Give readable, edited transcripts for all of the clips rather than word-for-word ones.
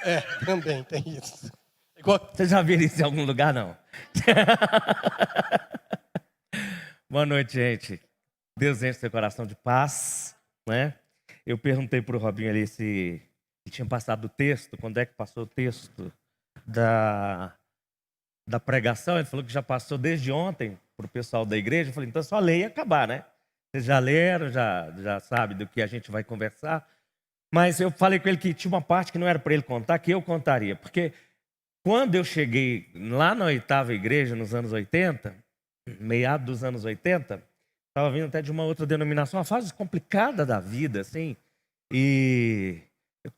É, também tem isso. Igual... Você já viu isso em algum lugar, não? Boa noite, gente. Deus enche seu coração de paz, né? Eu perguntei para o Robinho ali se ele tinha passado o texto, quando é que passou o texto da pregação. Ele falou que já passou desde ontem para o pessoal da igreja. Eu falei, então só ler e acabar, né? Vocês já leram, já sabem do que a gente vai conversar. Mas eu falei com ele que tinha uma parte que não era para ele contar, que eu contaria. Porque quando eu cheguei lá na 8ª igreja, nos anos 80, meados dos anos 80, estava vindo até de uma outra denominação, uma fase complicada da vida, assim. E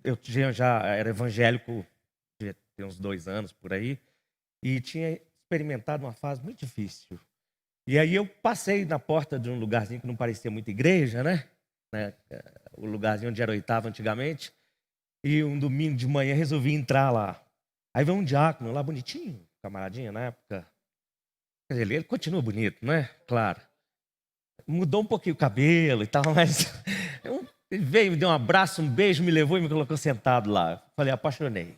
eu já era evangélico, tinha uns 2 anos por aí, e tinha experimentado uma fase muito difícil. E aí eu passei na porta de um lugarzinho que não parecia muito igreja, né? O lugarzinho onde era 8ª antigamente. E um domingo de manhã resolvi entrar lá. Aí veio um diácono lá, bonitinho, camaradinha na época. Quer dizer, ele continua bonito, não é? Claro. Mudou um pouquinho o cabelo e tal, mas... Ele veio, me deu um abraço, um beijo, me levou e me colocou sentado lá. Falei, apaixonei.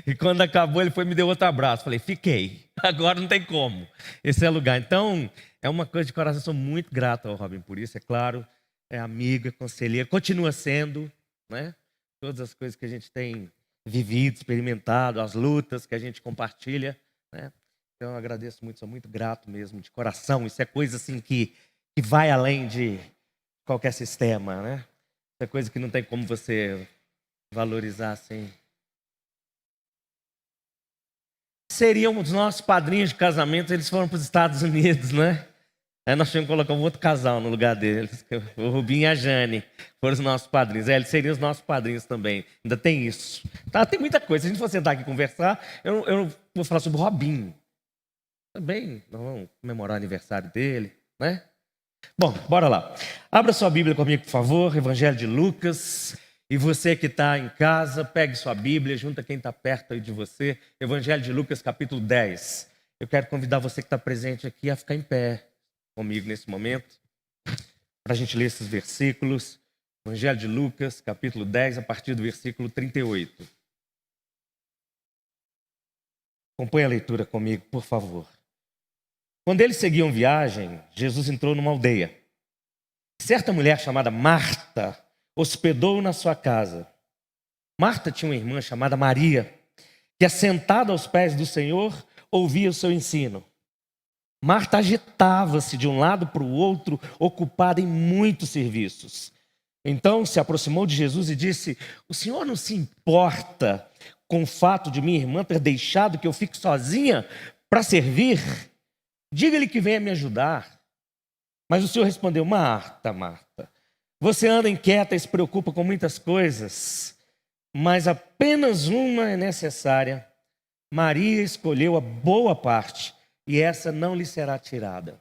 E quando acabou, ele foi e me deu outro abraço. Falei, fiquei. Agora não tem como. Esse é o lugar. Então, é uma coisa de coração. Eu sou muito grato ao Robin por isso, é claro. É amigo, é conselheiro. Continua sendo, né? Todas as coisas que a gente tem vivido, experimentado, as lutas que a gente compartilha, né? Então, eu agradeço muito, sou muito grato mesmo, de coração. Isso é coisa assim que vai além de qualquer sistema, né? Isso é coisa que não tem como você valorizar assim. Seriam os nossos padrinhos de casamento, eles foram para os Estados Unidos, né? Aí nós tínhamos que colocar um outro casal no lugar deles, o Rubinho e a Jane, foram os nossos padrinhos. Eles seriam os nossos padrinhos também, ainda tem isso. Tá, tem muita coisa, se a gente for sentar aqui e conversar, eu não vou falar sobre o Robinho. Também, nós vamos comemorar o aniversário dele, né? Bom, bora lá. Abra sua Bíblia comigo, por favor, Evangelho de Lucas. E você que está em casa, pegue sua Bíblia, junta quem está perto aí de você. Evangelho de Lucas, capítulo 10. Eu quero convidar você que está presente aqui a ficar em pé comigo nesse momento, para a gente ler esses versículos. Evangelho de Lucas, capítulo 10, a partir do versículo 38. Acompanhe a leitura comigo, por favor. Quando eles seguiam viagem, Jesus entrou numa aldeia. Certa mulher chamada Marta hospedou-o na sua casa. Marta tinha uma irmã chamada Maria, que, assentada aos pés do Senhor, ouvia o seu ensino. Marta agitava-se de um lado para o outro, ocupada em muitos serviços. Então se aproximou de Jesus e disse: o Senhor não se importa com o fato de minha irmã ter deixado que eu fique sozinha para servir? Diga-lhe que venha me ajudar. Mas o Senhor respondeu: Marta, Marta, você anda inquieta e se preocupa com muitas coisas, mas apenas uma é necessária. Maria escolheu a boa parte, e essa não lhe será tirada.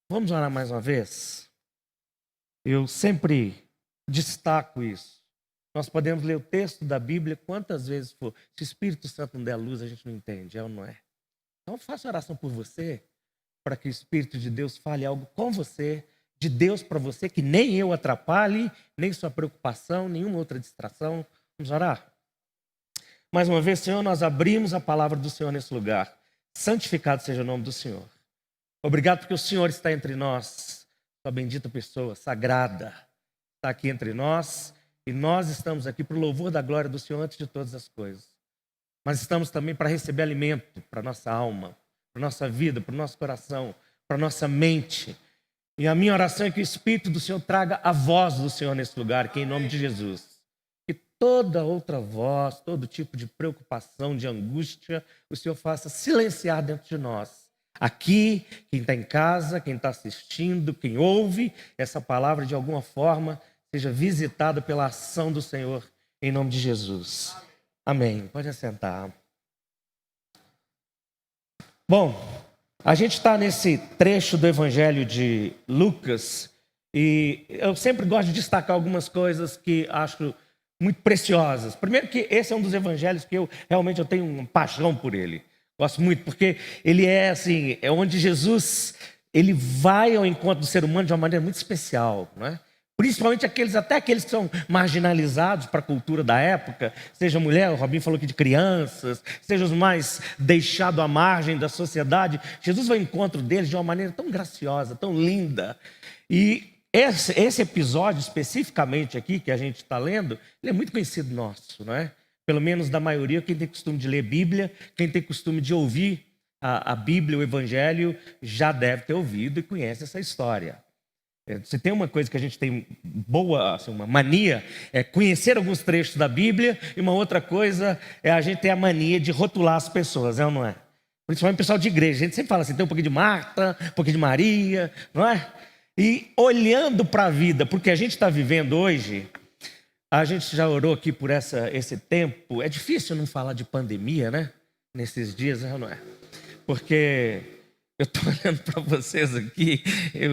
Vamos orar mais uma vez? Eu sempre destaco isso. Nós podemos ler o texto da Bíblia quantas vezes for. Se o Espírito Santo não der luz, a gente não entende, é ou não é? Então faça oração por você, para que o Espírito de Deus fale algo com você, de Deus para você, que nem eu atrapalhe, nem sua preocupação, nenhuma outra distração. Vamos orar? Mais uma vez, Senhor, nós abrimos a palavra do Senhor nesse lugar. Santificado seja o nome do Senhor. Obrigado porque o Senhor está entre nós, sua bendita pessoa, sagrada, está aqui entre nós, e nós estamos aqui para o louvor da glória do Senhor antes de todas as coisas. Mas estamos também para receber alimento para a nossa alma, para a nossa vida, para o nosso coração, para a nossa mente. E a minha oração é que o Espírito do Senhor traga a voz do Senhor nesse lugar, que em nome de Jesus. Que toda outra voz, todo tipo de preocupação, de angústia, o Senhor faça silenciar dentro de nós. Aqui, quem está em casa, quem está assistindo, quem ouve essa palavra de alguma forma, seja visitada pela ação do Senhor, em nome de Jesus. Amém. Pode assentar. Bom, a gente está nesse trecho do Evangelho de Lucas e eu sempre gosto de destacar algumas coisas que acho muito preciosas. Primeiro que esse é um dos evangelhos que eu realmente tenho uma paixão por ele. Gosto muito porque ele é assim, é onde Jesus ele vai ao encontro do ser humano de uma maneira muito especial, não é? Principalmente até aqueles que são marginalizados para a cultura da época, seja mulher, o Robinho falou aqui de crianças, seja os mais deixados à margem da sociedade. Jesus vai ao encontro deles de uma maneira tão graciosa, tão linda. E esse episódio especificamente aqui, que a gente está lendo, ele é muito conhecido nosso, não é? Pelo menos da maioria, quem tem costume de ler Bíblia, quem tem costume de ouvir a Bíblia, o Evangelho, já deve ter ouvido e conhece essa história. Se tem uma coisa que a gente tem boa, assim, uma mania, é conhecer alguns trechos da Bíblia, e uma outra coisa é a gente ter a mania de rotular as pessoas, é ou não é? Principalmente o pessoal de igreja, a gente sempre fala assim, tem um pouquinho de Marta, um pouquinho de Maria, não é? E olhando para a vida, porque a gente está vivendo hoje, a gente já orou aqui por esse tempo, é difícil não falar de pandemia, né? Nesses dias, é ou não é? Porque eu estou olhando para vocês aqui,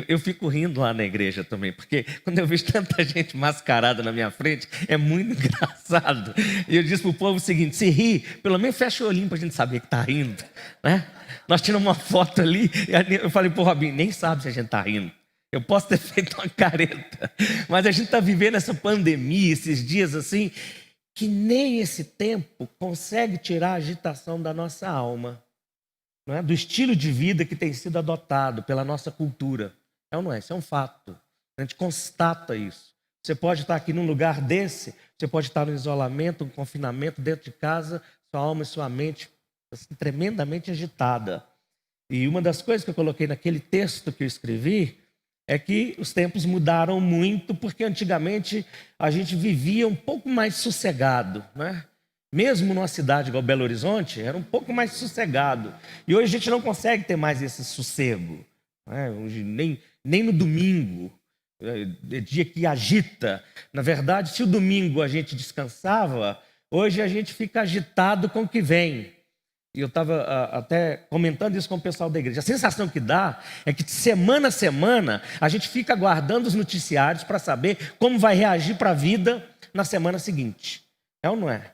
eu fico rindo lá na igreja também, porque quando eu vejo tanta gente mascarada na minha frente, é muito engraçado. E eu disse para o povo o seguinte, se ri, pelo menos fecha o olhinho para a gente saber que está rindo, né? Nós tiramos uma foto ali, e eu falei para o Robinho, nem sabe se a gente está rindo. Eu posso ter feito uma careta, mas a gente está vivendo essa pandemia, esses dias assim, que nem esse tempo consegue tirar a agitação da nossa alma. Não é? Do estilo de vida que tem sido adotado pela nossa cultura. É ou não é? Isso é um fato. A gente constata isso. Você pode estar aqui num lugar desse, você pode estar no isolamento, no confinamento, dentro de casa, sua alma e sua mente assim, tremendamente agitada. E uma das coisas que eu coloquei naquele texto que eu escrevi é que os tempos mudaram muito, porque antigamente a gente vivia um pouco mais sossegado, né? Mesmo numa cidade igual Belo Horizonte, era um pouco mais sossegado. E hoje a gente não consegue ter mais esse sossego. Né? Hoje, nem no domingo, é dia que agita. Na verdade, se o domingo a gente descansava, hoje a gente fica agitado com o que vem. E eu estava até comentando isso com o pessoal da igreja. A sensação que dá é que de semana a semana a gente fica aguardando os noticiários para saber como vai reagir para a vida na semana seguinte. É ou não é?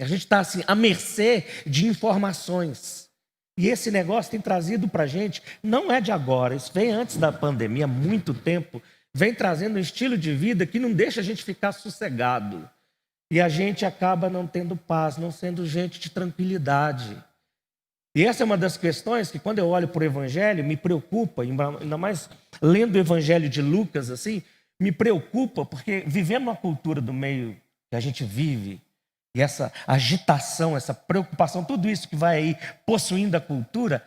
A gente está assim, à mercê de informações. E esse negócio tem trazido para a gente, não é de agora, isso vem antes da pandemia, há muito tempo, vem trazendo um estilo de vida que não deixa a gente ficar sossegado. E a gente acaba não tendo paz, não sendo gente de tranquilidade. E essa é uma das questões que, quando eu olho para o Evangelho, me preocupa, ainda mais lendo o Evangelho de Lucas, assim, me preocupa, porque vivendo uma cultura do meio que a gente vive, e essa agitação, essa preocupação, tudo isso que vai aí possuindo a cultura,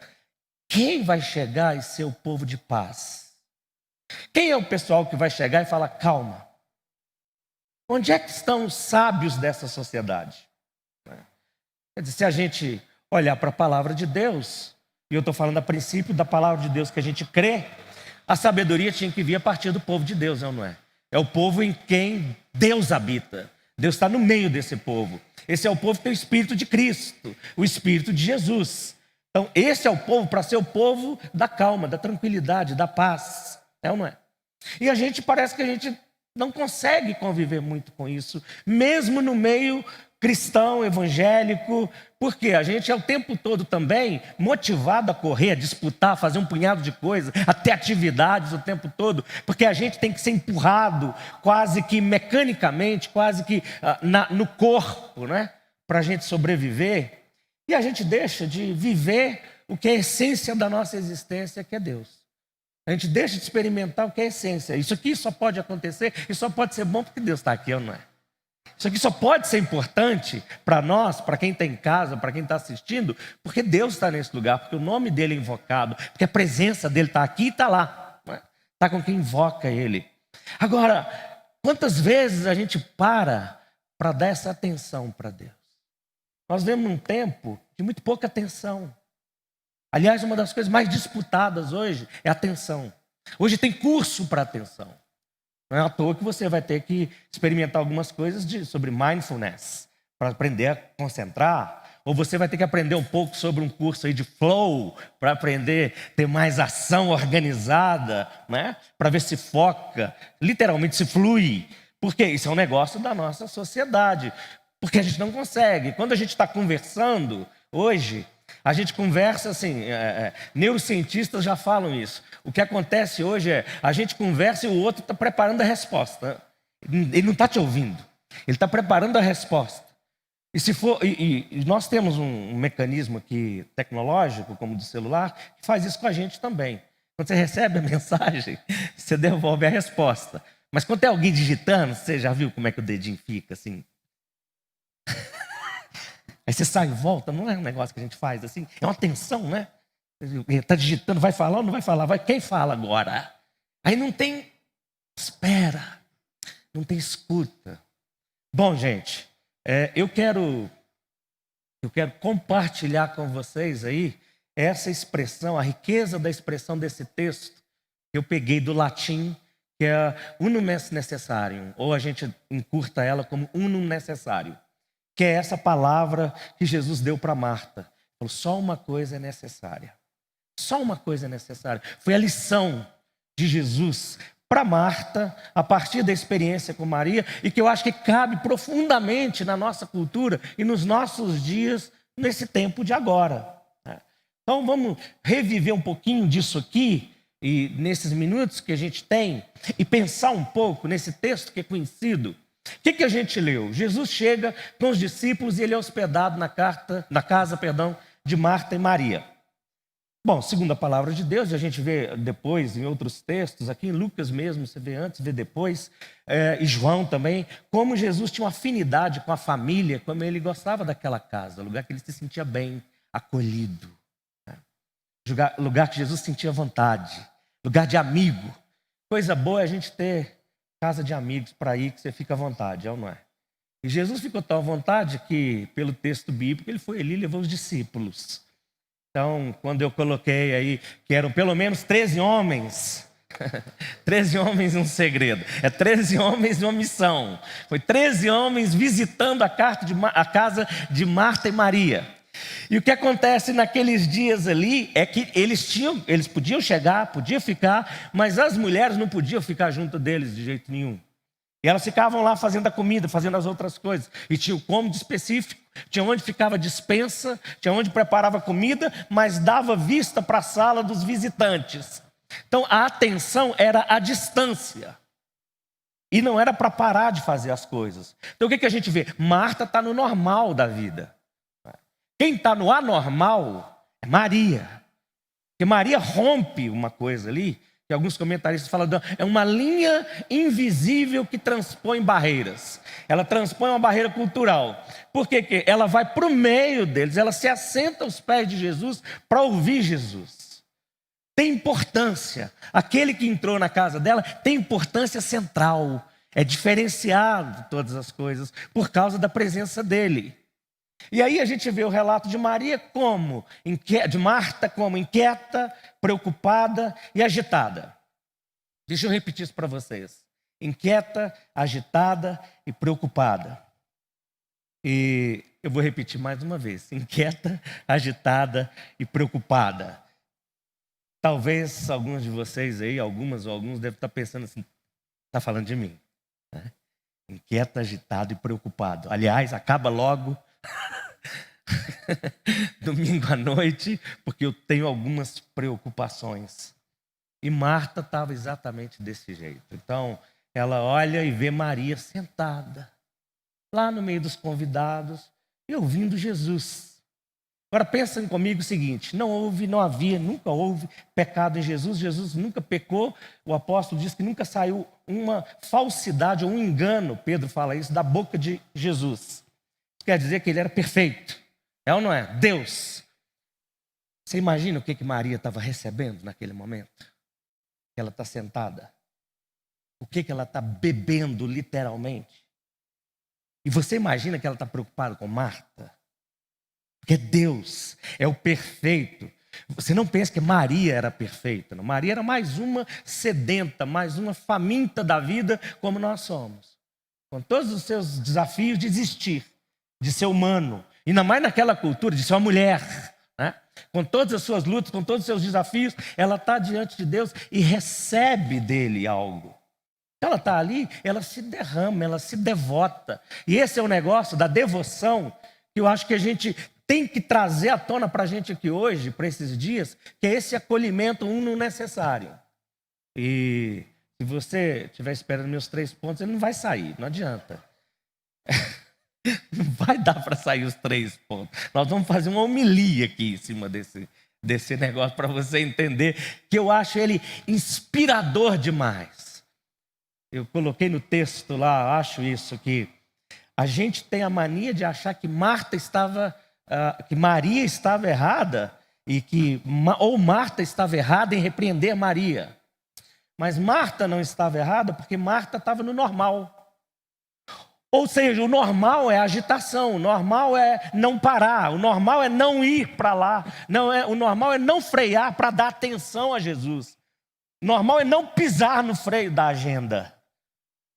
quem vai chegar e ser o povo de paz? Quem é o pessoal que vai chegar e falar, calma? Onde é que estão os sábios dessa sociedade? Quer dizer, se a gente olhar para a palavra de Deus, e eu estou falando a princípio da palavra de Deus que a gente crê, a sabedoria tinha que vir a partir do povo de Deus, não é? É o povo em quem Deus habita. Deus está no meio desse povo. Esse é o povo que tem o Espírito de Cristo, o Espírito de Jesus. Então, esse é o povo para ser o povo da calma, da tranquilidade, da paz. É ou não é? E a gente parece que a gente não consegue conviver muito com isso, mesmo no meio cristão, evangélico, porque a gente é o tempo todo também motivado a correr, a disputar, a fazer um punhado de coisas, a ter atividades o tempo todo, porque a gente tem que ser empurrado quase que mecanicamente, quase que no corpo, né? Para a gente sobreviver. E a gente deixa de viver o que é a essência da nossa existência, que é Deus. A gente deixa de experimentar o que é a essência. Isso aqui só pode acontecer e só pode ser bom porque Deus está aqui, ou não é? Isso aqui só pode ser importante para nós, para quem está em casa, para quem está assistindo, porque Deus está nesse lugar, porque o nome dele é invocado, porque a presença dele está aqui e está lá. Está com quem invoca ele. Agora, quantas vezes a gente para dar essa atenção para Deus? Nós vivemos num tempo de muito pouca atenção. Aliás, uma das coisas mais disputadas hoje é a atenção. Hoje tem curso para atenção. Não é à toa que você vai ter que experimentar algumas coisas sobre mindfulness, para aprender a concentrar. Ou você vai ter que aprender um pouco sobre um curso aí de flow, para aprender a ter mais ação organizada, né? Para ver se foca, literalmente se flui. Porque isso é um negócio da nossa sociedade. Porque a gente não consegue. Quando a gente está conversando hoje, A gente conversa assim, neurocientistas já falam isso. O que acontece hoje é, a gente conversa e o outro está preparando a resposta. Ele não está te ouvindo, ele está preparando a resposta. E se for, e nós temos um mecanismo aqui tecnológico, como do celular, que faz isso com a gente também. Quando você recebe a mensagem, você devolve a resposta. Mas quando tem alguém digitando, você já viu como é que o dedinho fica assim? Aí você sai e volta, não é um negócio que a gente faz assim, é uma tensão, né? Está digitando, vai falar ou não vai falar? Quem fala agora? Aí não tem espera, não tem escuta. Bom, gente, eu quero compartilhar com vocês aí essa expressão, a riqueza da expressão desse texto, que eu peguei do latim, que é unum necessarium, ou a gente encurta ela como unum necessarium, que é essa palavra que Jesus deu para Marta. Falou, só uma coisa é necessária. Só uma coisa é necessária. Foi a lição de Jesus para Marta, a partir da experiência com Maria, e que eu acho que cabe profundamente na nossa cultura e nos nossos dias, nesse tempo de agora. Então vamos reviver um pouquinho disso aqui, e nesses minutos que a gente tem, e pensar um pouco nesse texto que é conhecido. O que a gente leu? Jesus chega com os discípulos e ele é hospedado na casa de Marta e Maria. Bom, segundo a palavra de Deus, a gente vê depois em outros textos, aqui em Lucas mesmo, você vê antes, vê depois, e João também, como Jesus tinha uma afinidade com a família, como ele gostava daquela casa, lugar que ele se sentia bem, acolhido. Lugar que Jesus sentia vontade, lugar de amigo. Coisa boa é a gente ter casa de amigos para ir, que você fica à vontade, é ou não é? E Jesus ficou tão à vontade que, pelo texto bíblico, ele foi ali e levou os discípulos. Então, quando eu coloquei aí que eram pelo menos 13 homens, 13 homens um segredo, 13 homens uma missão. Foi 13 homens visitando a casa de Marta e Maria. E o que acontece naqueles dias ali é que eles podiam chegar, podiam ficar, mas as mulheres não podiam ficar junto deles de jeito nenhum. E elas ficavam lá fazendo a comida, fazendo as outras coisas. E tinha o cômodo específico, tinha onde ficava a despensa, tinha onde preparava comida, mas dava vista para a sala dos visitantes. Então a atenção era à distância. E não era para parar de fazer as coisas. Então o que a gente vê? Marta está no normal da vida. Quem está no anormal é Maria. Porque Maria rompe uma coisa ali, que alguns comentaristas falam, é uma linha invisível que transpõe barreiras. Ela transpõe uma barreira cultural. Por quê? Porque ela vai para o meio deles, ela se assenta aos pés de Jesus para ouvir Jesus. Tem importância. Aquele que entrou na casa dela tem importância central. É diferenciado de todas as coisas por causa da presença dele. E aí a gente vê o relato de Maria de Marta como inquieta, preocupada e agitada. Deixa eu repetir isso para vocês. Inquieta, agitada e preocupada. E eu vou repetir mais uma vez. Inquieta, agitada e preocupada. Talvez alguns de vocês aí, algumas ou alguns devem estar pensando assim, está falando de mim. Né? Inquieta, agitado e preocupado. Aliás, acaba logo domingo à noite, porque eu tenho algumas preocupações. E Marta estava exatamente desse jeito. Então, ela olha e vê Maria sentada, lá no meio dos convidados, e ouvindo Jesus. Agora pensem comigo o seguinte, nunca houve pecado em Jesus, Jesus nunca pecou, o apóstolo diz que nunca saiu uma falsidade ou um engano, Pedro fala isso, da boca de Jesus. Quer dizer que ele era perfeito. É ou não é? Deus. Você imagina o que Maria estava recebendo naquele momento? Ela está sentada. O que ela está bebendo literalmente? E você imagina que ela está preocupada com Marta? Porque Deus é o perfeito. Você não pensa que Maria era perfeita. Não. Maria era mais uma sedenta, mais uma faminta da vida como nós somos. Com todos os seus desafios de existir, de ser humano, ainda mais naquela cultura de ser uma mulher, né? Com todas as suas lutas, com todos os seus desafios, ela está diante de Deus e recebe dele algo. Ela está ali, ela se derrama, ela se devota. E esse é o negócio da devoção que eu acho que a gente tem que trazer à tona para a gente aqui hoje, para esses dias, que é esse acolhimento no necessário. E se você estiver esperando meus 3 pontos, ele não vai sair, não adianta. Não vai dar para sair os 3 pontos. Nós vamos fazer uma homilia aqui em cima desse negócio para você entender que eu acho ele inspirador demais. Eu coloquei no texto lá, acho isso, que a gente tem a mania de achar que que Maria estava errada ou Marta estava errada em repreender Maria. Mas Marta não estava errada porque Marta estava no normal. Ou seja, o normal é agitação, o normal é não parar, o normal é não ir para lá, o normal é não frear para dar atenção a Jesus. O normal é não pisar no freio da agenda.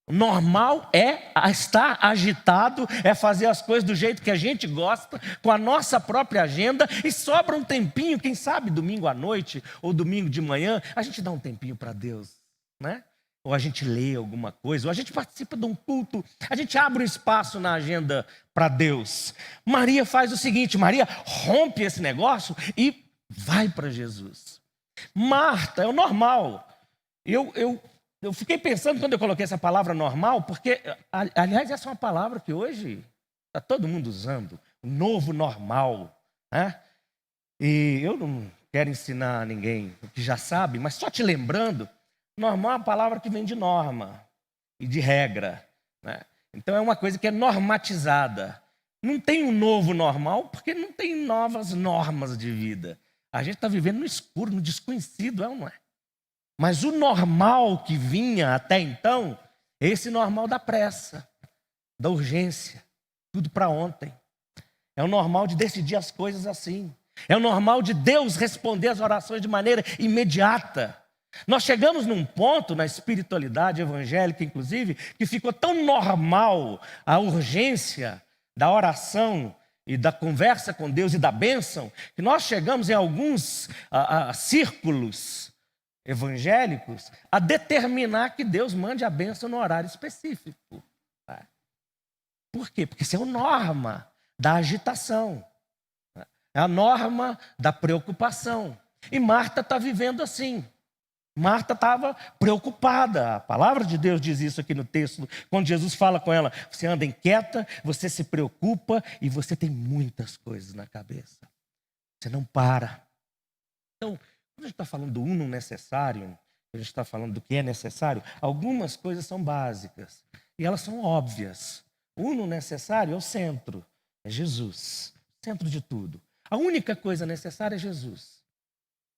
O normal é estar agitado, é fazer as coisas do jeito que a gente gosta, com a nossa própria agenda, e sobra um tempinho, quem sabe domingo à noite ou domingo de manhã, a gente dá um tempinho para Deus, né? Ou a gente lê alguma coisa, ou a gente participa de um culto, a gente abre um espaço na agenda para Deus. Maria faz o seguinte, Maria rompe esse negócio e vai para Jesus. Marta é o normal. Eu fiquei pensando quando eu coloquei essa palavra normal, porque, aliás, essa é uma palavra que hoje está todo mundo usando, o novo normal, né? E eu não quero ensinar ninguém o que já sabe, mas só te lembrando, normal é uma palavra que vem de norma e de regra, né? Então é uma coisa que é normatizada. Não tem um novo normal porque não tem novas normas de vida. A gente está vivendo no escuro, no desconhecido, é ou não é? Mas o normal que vinha até então, é esse normal da pressa, da urgência, tudo para ontem. É o normal de decidir as coisas assim. É o normal de Deus responder as orações de maneira imediata. Nós chegamos num ponto na espiritualidade evangélica, inclusive, que ficou tão normal a urgência da oração e da conversa com Deus e da bênção, que nós chegamos em alguns círculos evangélicos a determinar que Deus mande a bênção no horário específico. Por quê? Porque isso é a norma da agitação, é a norma da preocupação. E Marta está vivendo assim. Marta estava preocupada. A palavra de Deus diz isso aqui no texto, quando Jesus fala com ela: você anda inquieta, você se preocupa e você tem muitas coisas na cabeça. Você não para. Então, quando a gente está falando do uno necessário, quando a gente está falando do que é necessário, algumas coisas são básicas e elas são óbvias. O uno necessário é o centro, é Jesus, centro de tudo. A única coisa necessária é Jesus.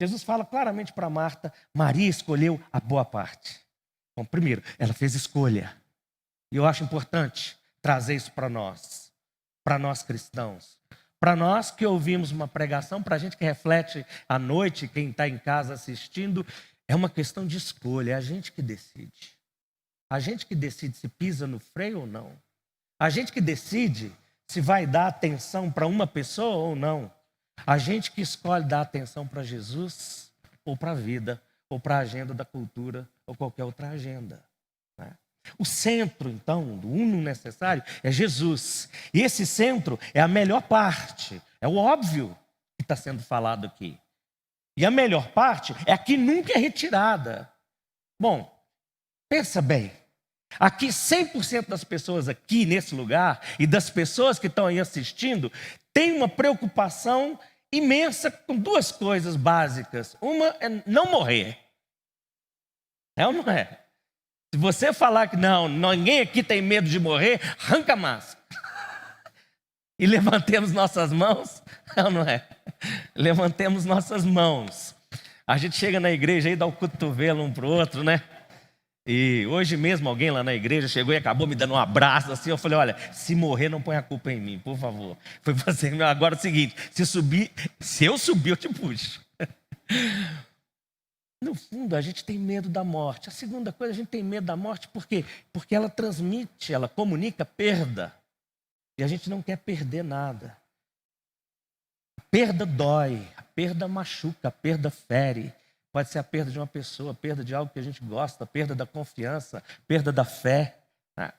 Jesus fala claramente para Marta: Maria escolheu a boa parte. Bom, primeiro, ela fez escolha. E eu acho importante trazer isso para nós cristãos. Para nós que ouvimos uma pregação, para a gente que reflete à noite, quem está em casa assistindo, é uma questão de escolha, é a gente que decide. A gente que decide se pisa no freio ou não. A gente que decide se vai dar atenção para uma pessoa ou não. A gente que escolhe dar atenção para Jesus, ou para a vida, ou para a agenda da cultura, ou qualquer outra agenda, né? O centro, então, do uno necessário é Jesus. E esse centro é a melhor parte, é o óbvio que está sendo falado aqui. E a melhor parte é a que nunca é retirada. Bom, pensa bem. Aqui, 100% das pessoas aqui nesse lugar e das pessoas que estão aí assistindo tem uma preocupação imensa com duas coisas básicas. Uma é não morrer. É ou não é? Se você falar que não, ninguém aqui tem medo de morrer, arranca a máscara. E levantemos nossas mãos. É ou não é? Levantemos nossas mãos. A gente chega na igreja e dá o cotovelo um para o outro, né? E hoje mesmo alguém lá na igreja chegou e acabou me dando um abraço assim. Eu falei: olha, se morrer não põe a culpa em mim, por favor. Foi você. Agora é o seguinte, se eu subir, eu te puxo. No fundo, a gente tem medo da morte. A segunda coisa, a gente tem medo da morte por quê? Porque ela transmite, ela comunica perda. E a gente não quer perder nada. A perda dói, a perda machuca, a perda fere. Pode ser a perda de uma pessoa, a perda de algo que a gente gosta, a perda da confiança, a perda da fé, né?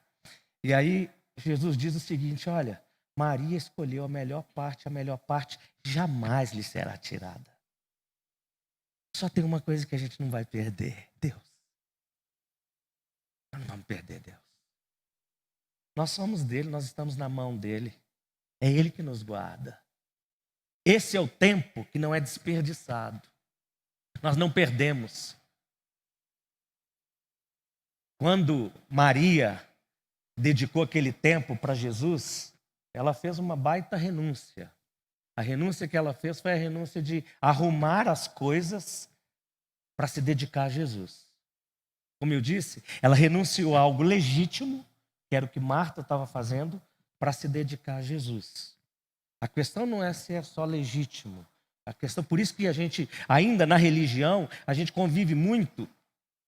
E aí Jesus diz o seguinte: olha, Maria escolheu a melhor parte jamais lhe será tirada. Só tem uma coisa que a gente não vai perder: Deus. Nós não vamos perder Deus. Nós somos dele, nós estamos na mão dele. É ele que nos guarda. Esse é o tempo que não é desperdiçado. Nós não perdemos. Quando Maria dedicou aquele tempo para Jesus, ela fez uma baita renúncia. A renúncia que ela fez foi a renúncia de arrumar as coisas para se dedicar a Jesus. Como eu disse, ela renunciou a algo legítimo, que era o que Marta estava fazendo, para se dedicar a Jesus. A questão não é se é só legítimo. A questão, por isso que a gente, ainda na religião, a gente convive muito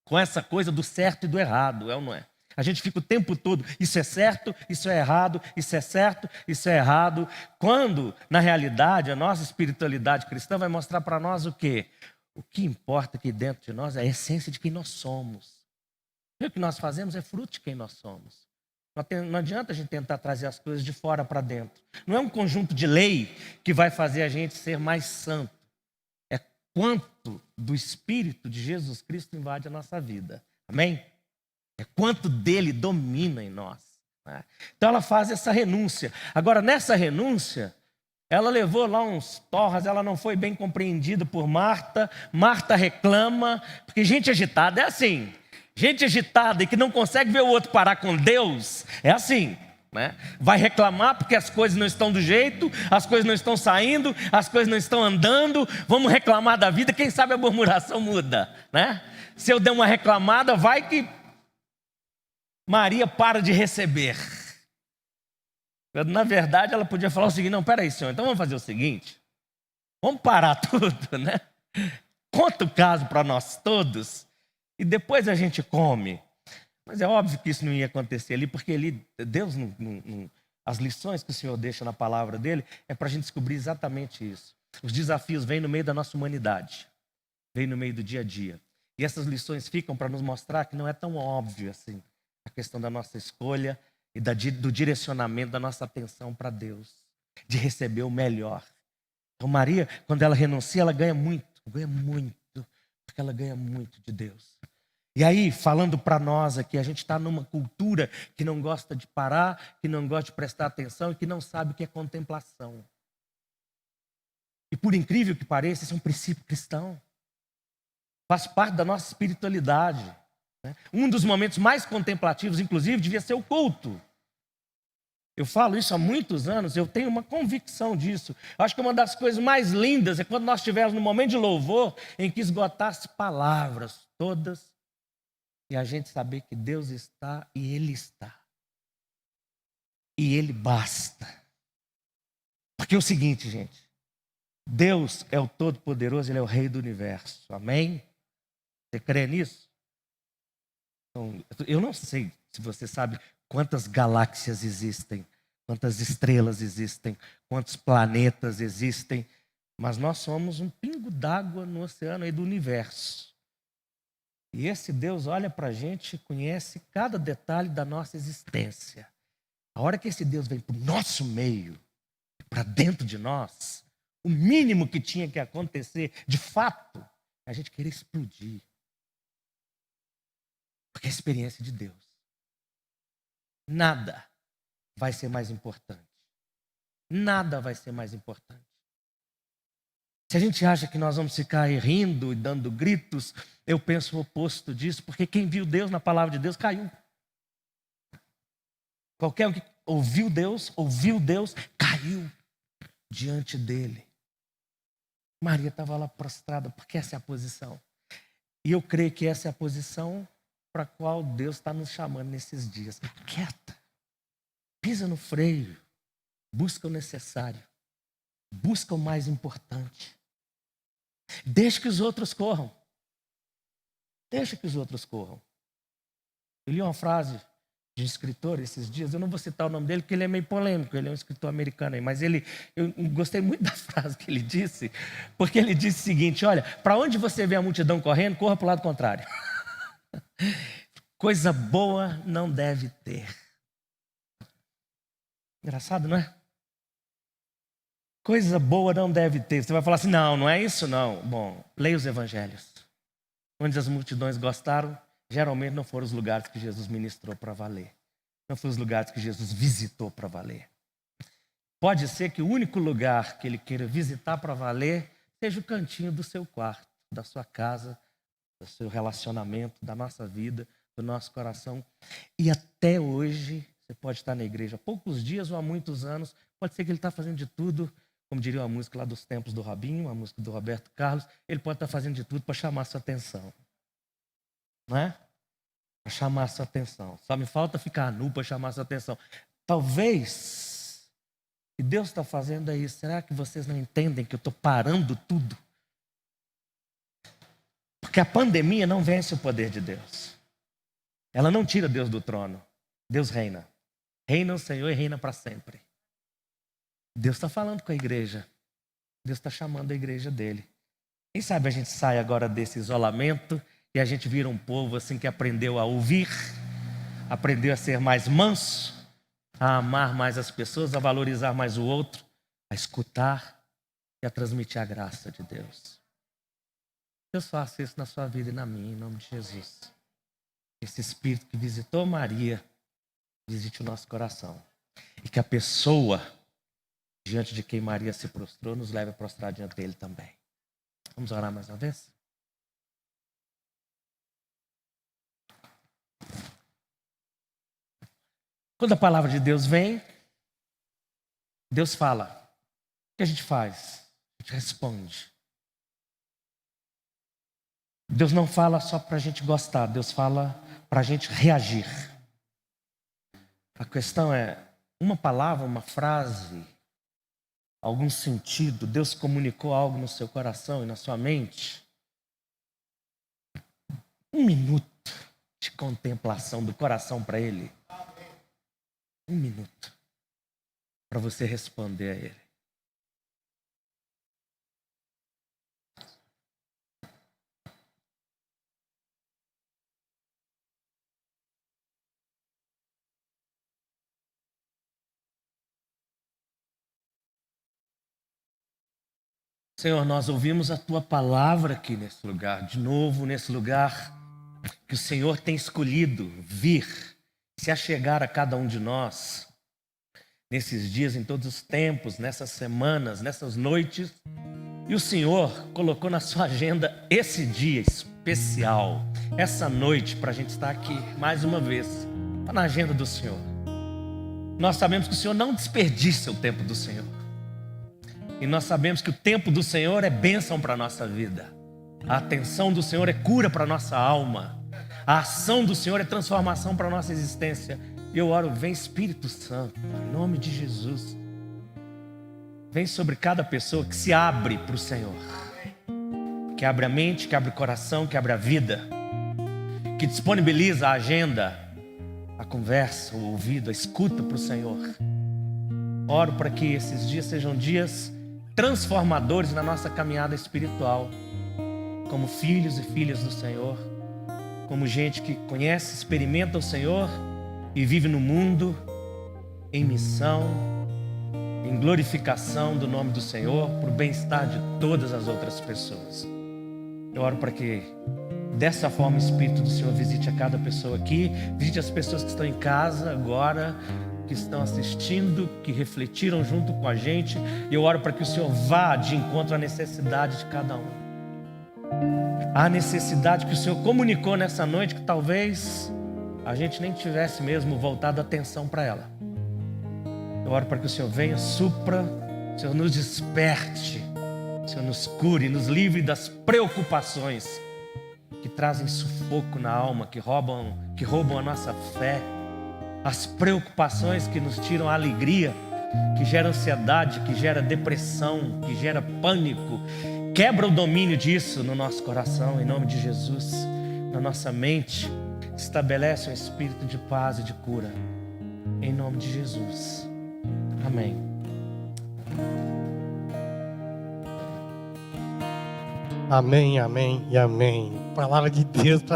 com essa coisa do certo e do errado, é ou não é? A gente fica o tempo todo, isso é certo, isso é errado, isso é certo, isso é errado. Quando, na realidade, a nossa espiritualidade cristã vai mostrar para nós o quê? O que importa aqui dentro de nós é a essência de quem nós somos. E o que nós fazemos é fruto de quem nós somos. Não adianta a gente tentar trazer as coisas de fora para dentro. Não é um conjunto de lei que vai fazer a gente ser mais santo. É quanto do Espírito de Jesus Cristo invade a nossa vida. Amém? É quanto dele domina em nós. Né? Então ela faz essa renúncia. Agora, nessa renúncia, ela levou lá uns torras, ela não foi bem compreendida por Marta. Marta reclama, porque gente agitada é assim. Gente agitada e que não consegue ver o outro parar com Deus, é assim, né? Vai reclamar porque as coisas não estão do jeito, as coisas não estão saindo, as coisas não estão andando, vamos reclamar da vida, quem sabe a murmuração muda, né? Se eu der uma reclamada, vai que Maria para de receber. Na verdade, ela podia falar o seguinte: não, peraí, senhor, então vamos fazer o seguinte, vamos parar tudo, né? Conta o caso para nós todos e depois a gente come. Mas é óbvio que isso não ia acontecer ali, porque Deus, as lições que o Senhor deixa na palavra dele, é para a gente descobrir exatamente isso. Os desafios vêm no meio da nossa humanidade, vêm no meio do dia a dia. E essas lições ficam para nos mostrar que não é tão óbvio assim a questão da nossa escolha e do direcionamento da nossa atenção para Deus, de receber o melhor. Então Maria, quando ela renuncia, ela ganha muito, porque ela ganha muito de Deus. E aí, falando para nós aqui, a gente está numa cultura que não gosta de parar, que não gosta de prestar atenção e que não sabe o que é contemplação. E por incrível que pareça, esse é um princípio cristão. Faz parte da nossa espiritualidade. Né? Um dos momentos mais contemplativos, inclusive, devia ser o culto. Eu falo isso há muitos anos, eu tenho uma convicção disso. Acho que uma das coisas mais lindas é quando nós estivermos num momento de louvor em que esgotasse palavras todas e a gente saber que Deus está e Ele está. E Ele basta. Porque é o seguinte, gente. Deus é o Todo-Poderoso, Ele é o Rei do Universo. Amém? Você crê nisso? Então, eu não sei se você sabe quantas galáxias existem, quantas estrelas existem, quantos planetas existem, mas nós somos um pingo d'água no oceano aí do universo. E esse Deus olha para a gente e conhece cada detalhe da nossa existência. A hora que esse Deus vem para o nosso meio, para dentro de nós, o mínimo que tinha que acontecer, de fato, é a gente querer explodir. Porque é a experiência de Deus. Nada vai ser mais importante. Nada vai ser mais importante. Se a gente acha que nós vamos ficar aí rindo e dando gritos, eu penso o oposto disso, porque quem viu Deus na palavra de Deus caiu. Qualquer um que ouviu Deus, caiu diante dele. Maria estava lá prostrada, porque essa é a posição. E eu creio que essa é a posição para a qual Deus está nos chamando nesses dias. Quieta, pisa no freio, busca o necessário, busca o mais importante. Deixa que os outros corram. Deixa que os outros corram. Eu li uma frase de um escritor esses dias, eu não vou citar o nome dele porque ele é meio polêmico, ele é um escritor americano aí, mas eu gostei muito da frase que ele disse, porque ele disse o seguinte: olha, para onde você vê a multidão correndo, corra para o lado contrário. Coisa boa não deve ter. Engraçado, não é? coisa boa não deve ter. Você vai falar assim, não é isso não. Bom, leia os evangelhos. Onde as multidões gostaram, geralmente não foram os lugares que Jesus ministrou para valer. Não foram os lugares que Jesus visitou para valer. Pode ser que o único lugar que ele queira visitar para valer seja o cantinho do seu quarto, da sua casa, do seu relacionamento, da nossa vida, do nosso coração. E até hoje, você pode estar na igreja há poucos dias ou há muitos anos, pode ser que ele está fazendo de tudo, como diria uma música lá dos tempos do Robinho, uma música do Roberto Carlos, ele pode estar fazendo de tudo para chamar a sua atenção. Não é? Para chamar a sua atenção. Só me falta ficar nu para chamar a sua atenção. Talvez, o que Deus está fazendo é isso. Será que vocês não entendem que eu estou parando tudo? Porque a pandemia não vence o poder de Deus. Ela não tira Deus do trono. Deus reina. Reina o Senhor e reina para sempre. Deus está falando com a igreja. Deus está chamando a igreja dele. Quem sabe a gente sai agora desse isolamento e a gente vira um povo assim que aprendeu a ouvir, aprendeu a ser mais manso, a amar mais as pessoas, a valorizar mais o outro, a escutar e a transmitir a graça de Deus. Deus faça isso na sua vida e na minha, em nome de Jesus. Esse Espírito que visitou Maria, visite o nosso coração. E que a pessoa diante de quem Maria se prostrou nos leve a prostrar diante dele também. Vamos orar mais uma vez? Quando a palavra de Deus vem, Deus fala. O que a gente faz? A gente responde. Deus não fala só para a gente gostar, Deus fala para a gente reagir. A questão é, uma palavra, uma frase, algum sentido, Deus comunicou algo no seu coração e na sua mente. Um minuto de contemplação do coração para Ele. Um minuto para você responder a Ele. Senhor, nós ouvimos a Tua palavra aqui nesse lugar, de novo nesse lugar que o Senhor tem escolhido vir, se achegar a cada um de nós, nesses dias, em todos os tempos, nessas semanas, nessas noites. E o Senhor colocou na sua agenda esse dia especial, essa noite, para a gente estar aqui mais uma vez. Está na agenda do Senhor. Nós sabemos que o Senhor não desperdiça o tempo do Senhor. E nós sabemos que o tempo do Senhor é bênção para a nossa vida. A atenção do Senhor é cura para a nossa alma. A ação do Senhor é transformação para a nossa existência. E eu oro, vem Espírito Santo, em nome de Jesus. Vem sobre cada pessoa que se abre para o Senhor. Que abre a mente, que abre o coração, que abre a vida. Que disponibiliza a agenda, a conversa, o ouvido, a escuta para o Senhor. Oro para que esses dias sejam dias transformadores na nossa caminhada espiritual, como filhos e filhas do Senhor, como gente que conhece, experimenta o Senhor e vive no mundo em missão, em glorificação do nome do Senhor, para o bem-estar de todas as outras pessoas. Eu oro para que dessa forma o Espírito do Senhor visite a cada pessoa aqui, visite as pessoas que estão em casa agora, que estão assistindo, que refletiram junto com a gente. E eu oro para que o Senhor vá de encontro à necessidade de cada um. A necessidade que o Senhor comunicou nessa noite, que talvez a gente nem tivesse mesmo voltado a atenção para ela. Eu oro para que o Senhor venha, supra, o Senhor nos desperte, o Senhor nos cure, nos livre das preocupações que trazem sufoco na alma, que roubam a nossa fé. As preocupações que nos tiram a alegria, que gera ansiedade, que gera depressão, que gera pânico. Quebra o domínio disso no nosso coração, em nome de Jesus. Na nossa mente, estabelece um espírito de paz e de cura, em nome de Jesus. Amém. Amém, amém e amém. Palavra de Deus para